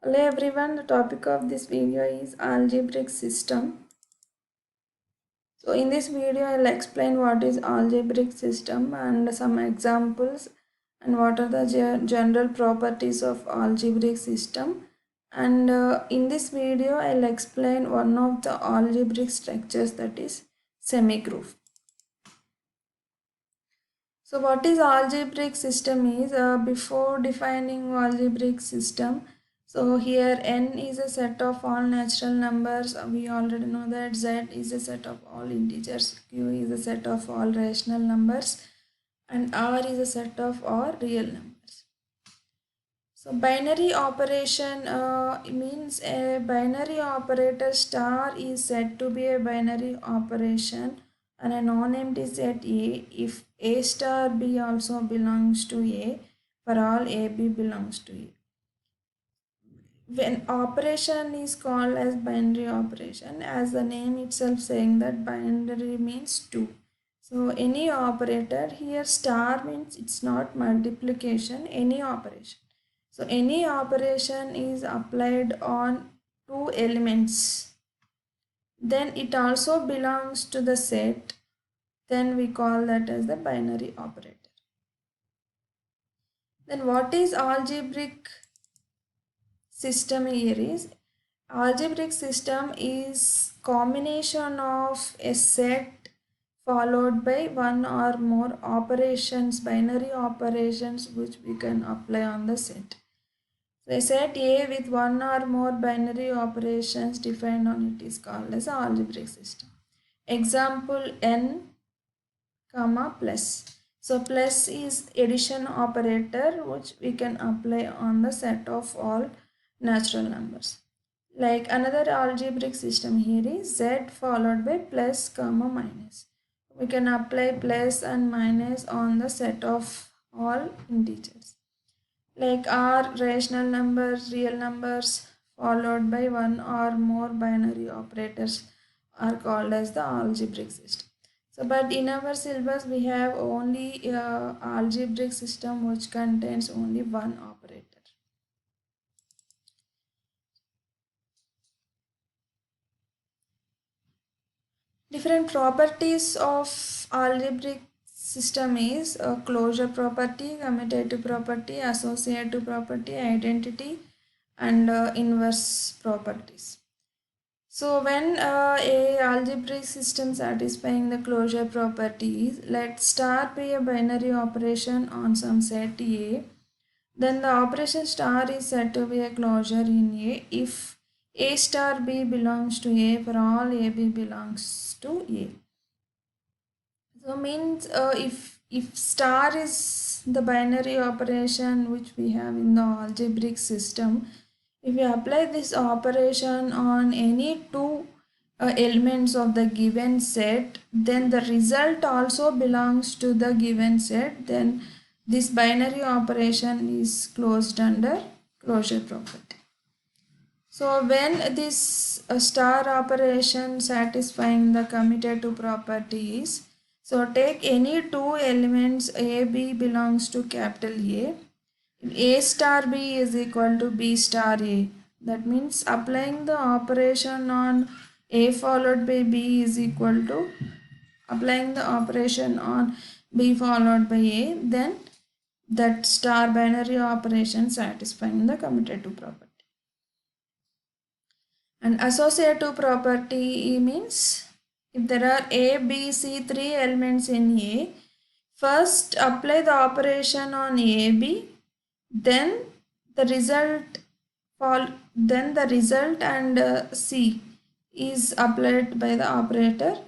Hello everyone, the topic of this video is algebraic system. So in this video I'll explain what is algebraic system and some examples and what are the general properties of algebraic system. And in this video I'll explain one of the algebraic structures, that is semigroove. So what is algebraic system is, before defining algebraic system, so here n is a set of all natural numbers. We already know that z is a set of all integers, q is a set of all rational numbers, and r is a set of all real numbers. So binary operation means a binary operator star is said to be a binary operation and a non-empty set A if A star B also belongs to A for all AB belongs to A. When operation is called as binary operation, as the name itself saying that binary means 2. So any operator, here star means it's not multiplication, any operation. So any operation is applied on two elements, then it also belongs to the set, then we call that as the binary operator. Then what is algebraic system here is, algebraic system is combination of a set followed by one or more operations, binary operations which we can apply on the set. So a set A with one or more binary operations defined on it is called as algebraic system. Example n, comma, plus. So plus is addition operator which we can apply on the set of all natural numbers. Like another algebraic system here is z followed by plus, comma, minus. We can apply plus and minus on the set of all integers. Like r, rational numbers, real numbers followed by one or more binary operators are called as the algebraic system. So but in our syllabus we have only algebraic system which contains only one operator. Different properties of algebraic system is closure property, commutative property, associative property, identity, and inverse properties. So when a algebraic system satisfying the closure properties, let star be a binary operation on some set A, then the operation star is said to be a closure in A if A star B belongs to A for all AB belongs to A. So means if star is the binary operation which we have in the algebraic system, if we apply this operation on any two elements of the given set, then the result also belongs to the given set, then this binary operation is closed under closure property. So when this star operation satisfying the commutative properties, so take any two elements A, B belongs to capital A. A star B is equal to B star A. That means applying the operation on A followed by B is equal to applying the operation on B followed by A, then that star binary operation satisfying the commutative property. And associative property means if there are A, B, C, three elements in A, first apply the operation on A, B, then the result and C is applied by the operator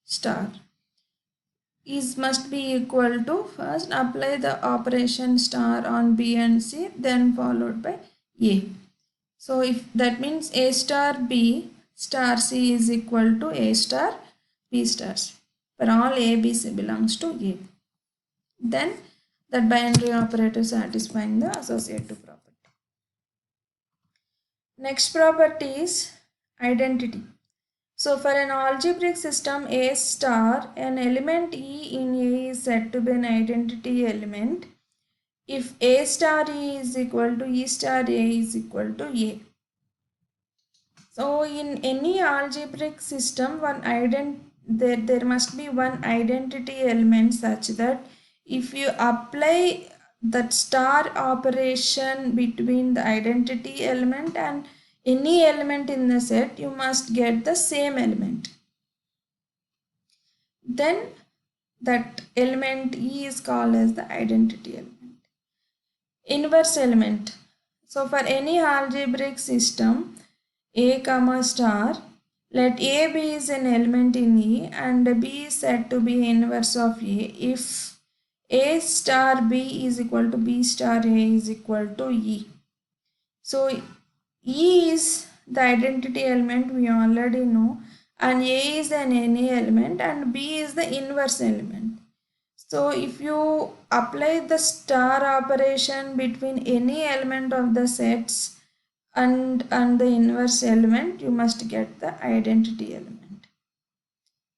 star is must be equal to, first apply the operation star on B and C, then followed by A. So if that means A star B star C is equal to A star B star C for all A, B, C belongs to A, then that binary operator satisfying the associative property. Next property is identity. So for an algebraic system A star, an element E in A is said to be an identity element if A star E is equal to E star A is equal to A. So in any algebraic system, there must be one identity element such that if you apply that star operation between the identity element and any element in the set, you must get the same element. Then that element E is called as the identity element. Inverse element. So for any algebraic system, A comma star, let A be is an element in E and B is said to be inverse of A if A star B is equal to B star A is equal to E. So E is the identity element we already know, and A is an any element and B is the inverse element. So if you apply the star operation between any element of the sets and the inverse element, you must get the identity element.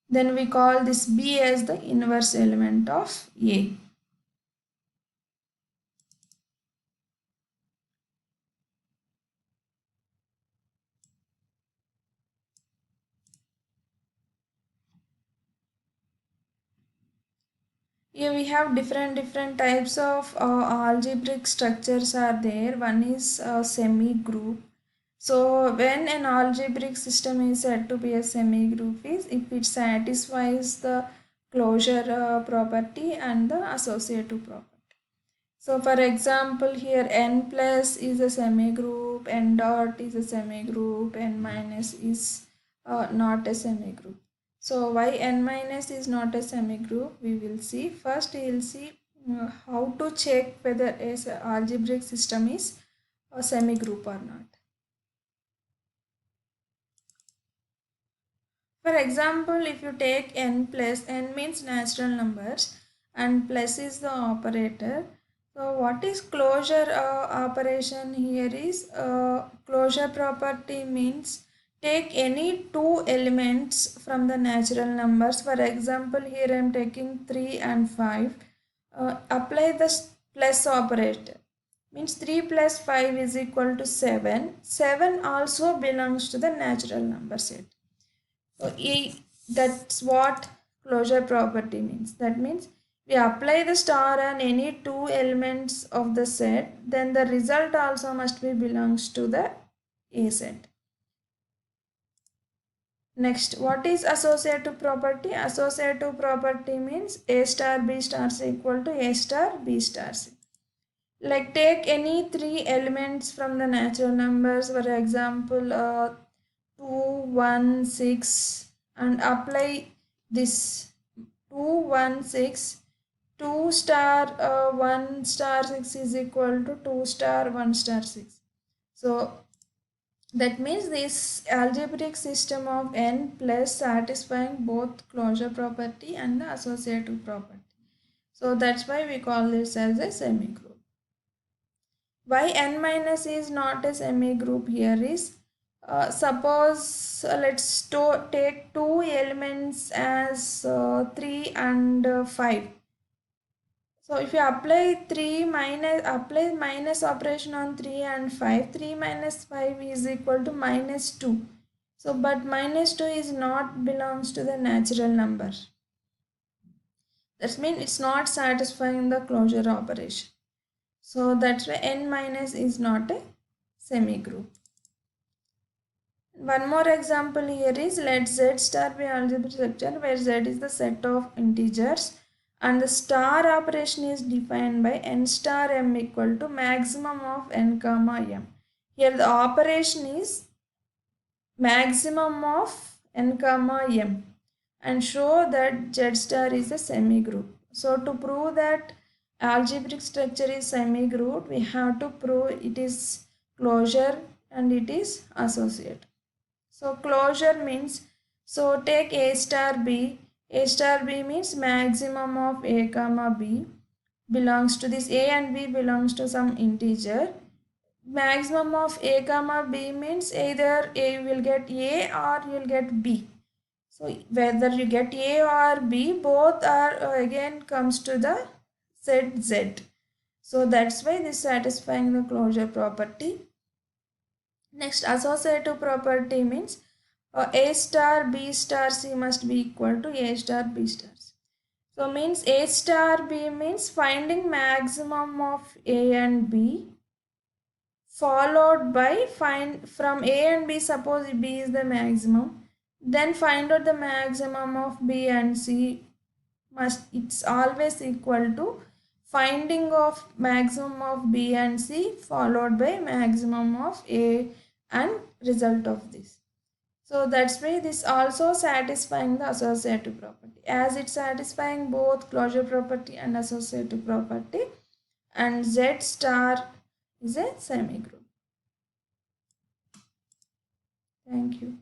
Then we call this B as the inverse element of A. Here we have different types of algebraic structures are there. One is semi-group. So when an algebraic system is said to be a semi-group is if it satisfies the closure property and the associative property. So for example here n plus is a semi-group, n dot is a semi-group, n minus is not a semi-group. So why n minus is not a semi-group we will see. First we will see how to check whether an algebraic system is a semi-group or not. For example, if you take n plus, n means natural numbers and plus is the operator. So what is closure operation here is closure property means take any two elements from the natural numbers. For example, here I am taking 3 and 5. Apply the plus operator. Means 3 plus 5 is equal to 7. 7 also belongs to the natural number set. So that's what closure property means. That means we apply the star on any two elements of the set, then the result also must be belongs to the A set. Next, what is associative property? Associative property means A star B star is equal to A star B star C. Like take any three elements from the natural numbers, for example 2, 1, 6 and apply this 2, 1, 6, 2 star 1 star 6 is equal to 2 star 1 star 6. So that means this algebraic system of n plus satisfying both closure property and the associative property. So that's why we call this as a semi-group. Why n minus is not a semi-group here is suppose let's take two elements as 3 and 5. So if you apply minus operation on 3 and 5, 3 minus 5 is equal to minus 2. So but minus 2 is not belongs to the natural number. That means it's not satisfying the closure operation. So that's why n minus is not a semi-group. One more example here is let Z star be algebraic structure where Z is the set of integers and the star operation is defined by n star m equal to maximum of n comma m. Here the operation is maximum of n comma m and show that Z star is a semi-group. So to prove that algebraic structure is semi-group, we have to prove it is closure and it is associate. So closure means, so take A star B. A star B means maximum of A comma B belongs to this A and B belongs to some integer. Maximum of A comma B means either you will get A or you will get B. So whether you get A or B, both are again comes to the set Z. So that's why this satisfying the closure property. Next, associative property means A star B star C must be equal to A star B star C. So means A star B means finding maximum of A and B, followed by find from A and B, suppose B is the maximum, then find out the maximum of B and C. Must it's always equal to finding of maximum of B and C followed by maximum of A and result of this. So that's why this also satisfying the associative property, as it's satisfying both closure property and associative property, and Z star is a semigroup. Thank you.